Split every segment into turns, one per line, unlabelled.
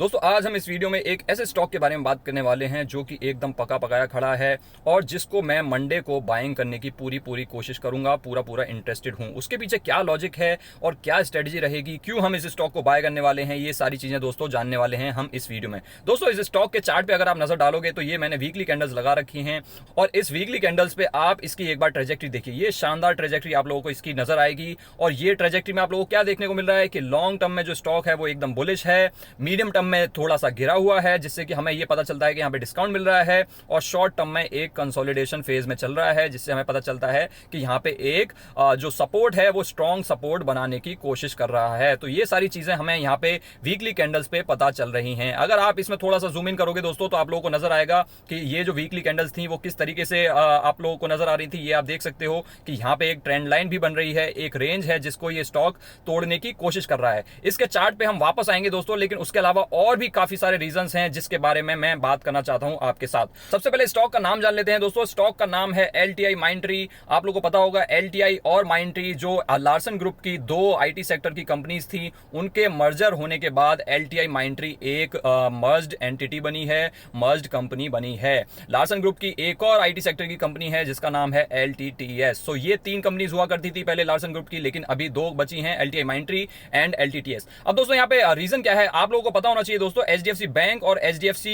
दोस्तों आज हम इस वीडियो में एक ऐसे स्टॉक के बारे में बात करने वाले हैं जो कि एकदम पका पकाया खड़ा है और जिसको मैं मंडे को बाइंग करने की पूरी कोशिश करूंगा, पूरा इंटरेस्टेड हूं। उसके पीछे क्या लॉजिक है और क्या स्ट्रेटजी रहेगी, क्यों हम इस स्टॉक को बाय करने वाले हैं, ये सारी चीजें दोस्तों जानने वाले हैं हम इस वीडियो में। दोस्तों इस स्टॉक के चार्ट पे अगर आप नजर डालोगे तो ये मैंने वीकली कैंडल्स लगा रखी हैं और इस वीकली कैंडल्स पे आप इसकी एक बार ट्रेजेक्ट्री देखिए। ये शानदार ट्रेजेक्ट्री आप लोगों को इसकी नजर आएगी और ये ट्रेजेक्ट्री में आप लोगों को क्या देखने को मिल रहा है कि लॉन्ग टर्म में जो स्टॉक है वो एकदम बुलिश है, मीडियम टर्म में थोड़ा सा गिरा हुआ है जिससे कि हमें ये पता चलता है कि यहाँ पे डिस्काउंट मिल रहा है, और शॉर्ट टर्म में एक कंसोलिडेशन फेज में चल रहा है जिससे हमें पता चलता है कि यहाँ पे एक जो सपोर्ट है वो स्ट्रॉन्ग सपोर्ट बनाने की कोशिश कर रहा है। तो ये सारी चीजें हमें यहाँ पे वीकली कैंडल्स पे पता चल रही हैं। अगर आप इसमें थोड़ा सा जूम इन करोगे दोस्तों तो आप लोगों को नजर आएगा कि ये जो वीकली कैंडल्स थी वो किस तरीके से आप लोगों को नजर आ रही थी। ये आप देख सकते हो कि यहाँ पे एक ट्रेंड लाइन भी बन रही है, एक रेंज है जिसको ये स्टॉक तोड़ने की कोशिश कर रहा है। इसके चार्ट पे हम वापस आएंगे दोस्तों, लेकिन उसके अलावा और भी काफी सारे रीजंस हैं जिसके बारे में मैं बात करना चाहता हूं आपके साथ। सबसे पहले स्टॉक का नाम जान लेते हैं दोस्तों। स्टॉक का नाम है LTI माइंडट्री। आप लोगों को पता होगा LTI और माइंडट्री जो लार्सन ग्रुप की दो आईटी सेक्टर की कंपनीज थी, उनके मर्जर होने के बाद LTI माइंडट्री एक मर्ज्ड एंटिटी बनी है, मर्ज्ड कंपनी बनी है। लार्सन ग्रुप की एक और आईटी सेक्टर की कंपनी है जिसका नाम है LTTS। सो ये तीन कंपनीज हुआ करती थी पहले लार्सन ग्रुप की, लेकिन अभी दो बची हैं, LTI माइंडट्री एंड LTTS। अब दोस्तों यहाँ पे रीजन क्या है आप लोगों को पता होना चाहिए दोस्तों। HDFC बैंक और HDFC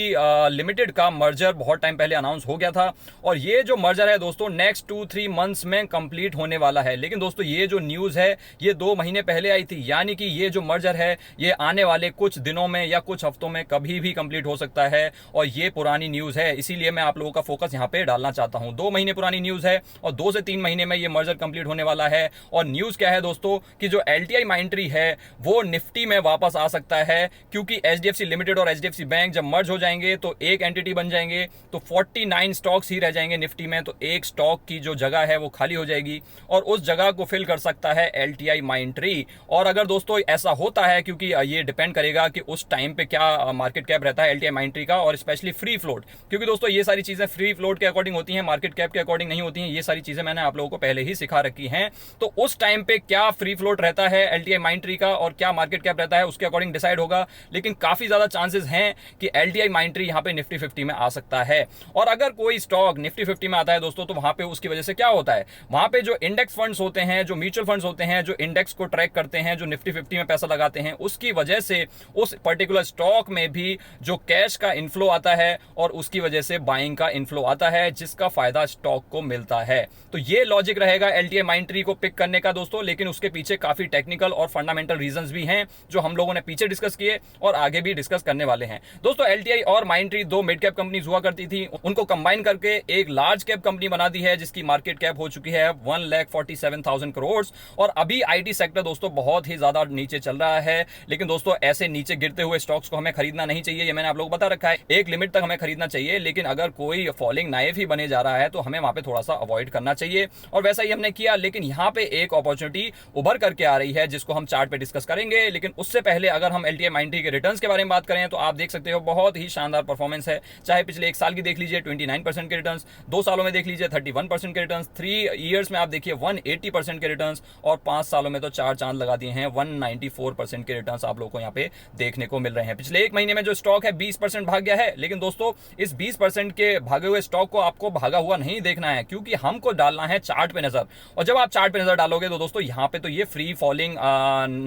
लिमिटेड का मर्जर बहुत टाइम पहले अनाउंस हो गया था और ये जो मर्जर है दोस्तों नेक्स्ट 2-3 मंथ्स में कंप्लीट होने वाला है। लेकिन दोस्तों ये जो न्यूज है ये 2 महीने पहले आई थी, यानी कि ये जो मर्जर है ये आने वाले कुछ दिनों में या कुछ हफ्तों में कभी भी कंप्लीट हो सकता है और ये पुरानी न्यूज है। इसीलिए मैं आप लोगों का फोकस यहाँ पे डालना चाहता हूँ। 2 महीने पुरानी न्यूज है और 2 से 3 महीने में ये मर्जर कंप्लीट होने वाला है। और न्यूज क्या है दोस्तों कि जो LTI माइंडट्री है वो निफ्टी में वापस आ सकता है, क्योंकि HDFC लिमिटेड और HDFC बैंक जब मर्ज हो जाएंगे तो एक एंटिटी बन जाएंगे, तो 49 स्टॉक्स ही रह जाएंगे निफ्टी में, तो एक स्टॉक की जो जगह है वो खाली हो जाएगी और उस जगह को फिल कर सकता है LTI माइंडट्री। और अगर दोस्तों ऐसा होता है, क्योंकि ये डिपेंड करेगा कि उस टाइम पे क्या मार्केट कैप रहता है LTI माइंडट्री का, और स्पेशली फ्री फ्लोट, क्योंकि दोस्तों ये सारी चीजें फ्री फ्लोट के अकॉर्डिंग होती हैं, मार्केट कैप के अकॉर्डिंग नहीं होती हैं। ये सारी चीजें मैंने आप लोगों को पहले ही सिखा रखी हैं। तो उस टाइम पे क्या फ्री फ्लोट रहता है LTI माइंडट्री का और क्या मार्केट कैप रहता है उसके अकॉर्डिंग डिसाइड होगा, लेकिन काफी ज्यादा चांसेस हैं कि LTI माइंडट्री यहाँ पे निफ्टी 50 में आ सकता है। और अगर कोई स्टॉक निफ्टी 50 में आता है दोस्तों तो वहां पे उसकी वजह से क्या होता है, वहां पे जो इंडेक्स फंड्स होते हैं, जो म्यूचुअल फंड्स होते हैं, जो इंडेक्स को ट्रैक करते हैं, जो निफ्टी 50 में पैसा लगाते हैं, उसकी वजह से उस पर्टिकुलर स्टॉक में भी जो कैश का इनफ्लो आता है और उसकी वजह से बाइंग का इनफ्लो आता है, जिसका फायदा स्टॉक को मिलता है। तो ये लॉजिक रहेगा LTI माइंडट्री को पिक करने का दोस्तों, लेकिन उसके पीछे काफी टेक्निकल और फंडामेंटल रीजंस भी हैं जो हम लोगों ने पीछे डिस्कस किए और आगे भी डिस्कस करने वाले हैं। दोस्तों LTI और माइंडट्री दो मिड कैप कंपनीज हुआ करती थी, उनको कंबाइन करके एक लार्ज कैप कंपनी बना दी है जिसकी मार्केट कैप हो चुकी है 1,47,000 करोड़। और अभी आईटी सेक्टर दोस्तों बहुत ही ज्यादा नीचे चल रहा है, लेकिन दोस्तों ऐसे नीचे गिरते हुए स्टॉक्स को हमें खरीदना नहीं चाहिए, ये मैंने आप लोगों को बता रखा है। एक लिमिट तक हमें खरीदना चाहिए, लेकिन अगर कोई फॉलिंग नाइफ ही बने जा रहा है तो हमें वहां पे थोड़ा सा अवॉइड करना चाहिए, और वैसा ही हमने किया। लेकिन यहाँ पे एक अपॉर्चुनिटी उभर करके आ रही है जिसको हम चार्ट पे डिस्कस करेंगे। लेकिन उससे पहले अगर हम LTI माइंडट्री के रिटर्न्स के बारे में बात करें तो आप देख सकते हो बहुत ही शानदार परफॉर्मेंस है। चाहे पिछले 1 साल की देख लीजिए 29% के रिटर्न्स, 2 सालों में देख लीजिए 31% के रिटर्न्स, 3 इयर्स में आप देखिए 180% के रिटर्न्स, और 5 सालों में तो 4 चांद लगा दिए हैं, 194% के रिटर्न्स आप लोगों को यहाँ पे देखने को मिल रहे हैं। पिछले 1 महीने में जो स्टॉक है 20% भाग गया है, लेकिन दोस्तों इस 20% के भागे हुए स्टॉक को आपको भागा हुआ नहीं देखना है, क्योंकि हमको डालना है चार्ट पे नजर। और जब आप चार्ट पे नजर डालोगे तो दोस्तों यहाँ पे तो ये फ्री फॉलिंग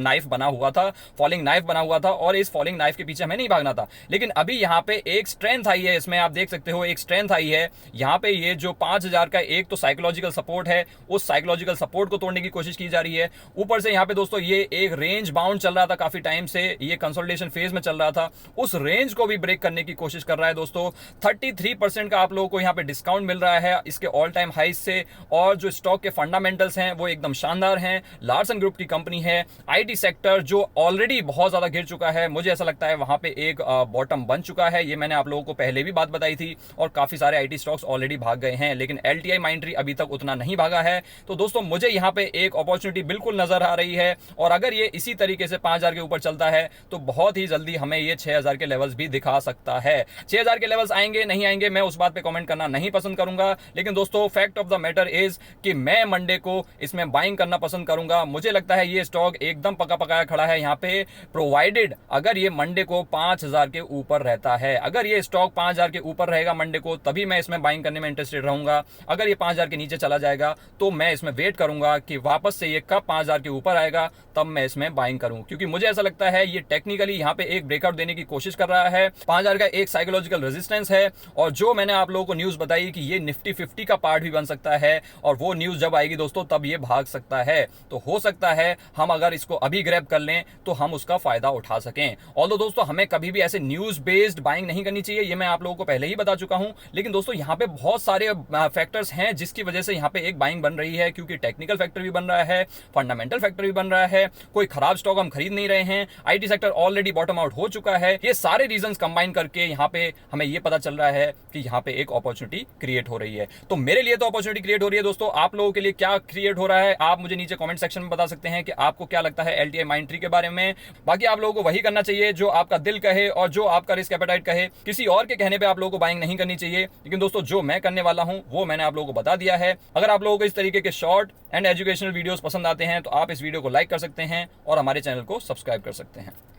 नाइफ बना हुआ था, फॉलिंग नाइफ बना हुआ था, और इस फॉलिंग नाइफ के पीछे हमें नहीं भागना था। लेकिन अभी यहाँ पे एक स्ट्रेंथ आई है, इसमें आप देख सकते हो एक स्ट्रेंथ आई है यहाँ पे। ये जो 5000 का एक तो साइकोलॉजिकल सपोर्ट है, उस साइकोलॉजिकल सपोर्ट को तोड़ने की कोशिश की जा रही है। ऊपर से यहाँ पे दोस्तों ये एक रेंज बाउंड चल रहा था काफी टाइम से, ये कंसोलिडेशन फेज में चल रहा था, उस रेंज को भी ब्रेक करने की कोशिश कर रहा है दोस्तों। 33% का आप लोगों को यहाँ पे डिस्काउंट मिल रहा है इसके ऑल टाइम हाइज से, और जो स्टॉक के फंडामेंटल्स हैं वो एकदम शानदार हैं। लार्सन ग्रुप की कंपनी है, आईटी सेक्टर जो ऑलरेडी बहुत ज्यादा गिर चुका है, मुझे ऐसा लगता है वहां पे एक बॉटम बन चुका है, ये मैंने आप लोगों को पहले भी बात बताई थी, और काफी सारे आईटी स्टॉक्स ऑलरेडी भाग गए हैं, लेकिन LTI माइंडट्री अभी तक उतना नहीं भागा है। तो दोस्तों मुझे यहाँ पे एक अपॉर्चुनिटी बिल्कुल नजर आ रही है, और अगर ये इसी तरीके से 5000 के ऊपर चलता है तो बहुत ही जल्दी हमें ये 6000 के लेवल्स भी दिखा सकता है। 6000 के लेवल्स आएंगे नहीं आएंगे मैं उस बात पे कमेंट करना नहीं पसंद करूंगा, लेकिन दोस्तों fact of the matter is कि मैं मंडे को इसमें बाइंग करना पसंद करूंगा। मुझे लगता है ये स्टॉक एकदम पका पकाया खड़ा है यहाँ पे, प्रोवाइडेड अगर ये मंडे मंडे को 5,000 के ऊपर रहता है। अगर ये स्टॉक 5,000 के ऊपर रहेगा मंडे को, तभी मैं इसमें बाइंग करने में इंटरेस्टेड रहूंगा। अगर ये 5,000 के नीचे चला जाएगा तो मैं इसमें वेट करूंगा कि वापस से ये कब 5,000 के ऊपर आएगा, तब मैं इसमें बाइंग करूं। क्योंकि मुझे ऐसा लगता है ये टेक्निकली यहाँ पे एक ब्रेकआउट देने की कोशिश कर रहा है। 5,000 का एक साइकोलॉजिकल रेजिस्टेंस है, और जो मैंने आप लोगों को न्यूज बताई कि ये निफ्टी 50 का पार्ट भी बन सकता है, और वो न्यूज जब आएगी दोस्तों तब ये भाग सकता है। तो हो सकता है हम अगर इसको अभी ग्रैब कर लें तो हम उसका फायदा उठा सकें। ऑल्दो दोस्तों हमें कभी भी ऐसे न्यूज बेस्ड बाइंग नहीं करनी चाहिए, ये मैं आप लोगों को पहले ही बता चुका हूं। लेकिन दोस्तों यहाँ पे बहुत सारे फैक्टर्स हैं जिसकी वजह से यहाँ पे एक बाइंग बन रही है, क्योंकि टेक्निकल फैक्टर भी बन रहा है, फंडामेंटल फैक्टर भी बन रहा है, कोई खराब स्टॉक हम खरीद नहीं रहे हैं, IT sector already bottom out हो चुका है। ये सारे रीजंस कंबाइन करके यहाँ पे हमें ये पता चल रहा है कि यहाँ पे एक अपॉर्चुनिटी क्रिएट हो रही है। तो मेरे लिए तो अपॉर्चुनिटी क्रिएट हो रही है दोस्तों, आप लोगों के लिए क्या क्रिएट हो रहा है आप मुझे नीचे कमेंट सेक्शन में बता सकते हैं कि आपको क्या लगता है एलटीआई माइंड ट्री के बारे में। बाकी आप लोगों को वही करना चाहिए जो आपका दिल कहे और जो आपका रिस्क एपेटाइट कहे, किसी और के कहने पे आप लोगों को बाइंग नहीं करनी चाहिए। लेकिन दोस्तों जो मैं करने वाला हूं वो मैंने आप लोगों को बता दिया है। अगर आप लोगों को इस तरीके के शॉर्ट एंड एजुकेशनल वीडियोस पसंद आते हैं तो आप इस वीडियो को लाइक कर सकते हैं और हमारे चैनल को सब्सक्राइब कर सकते हैं।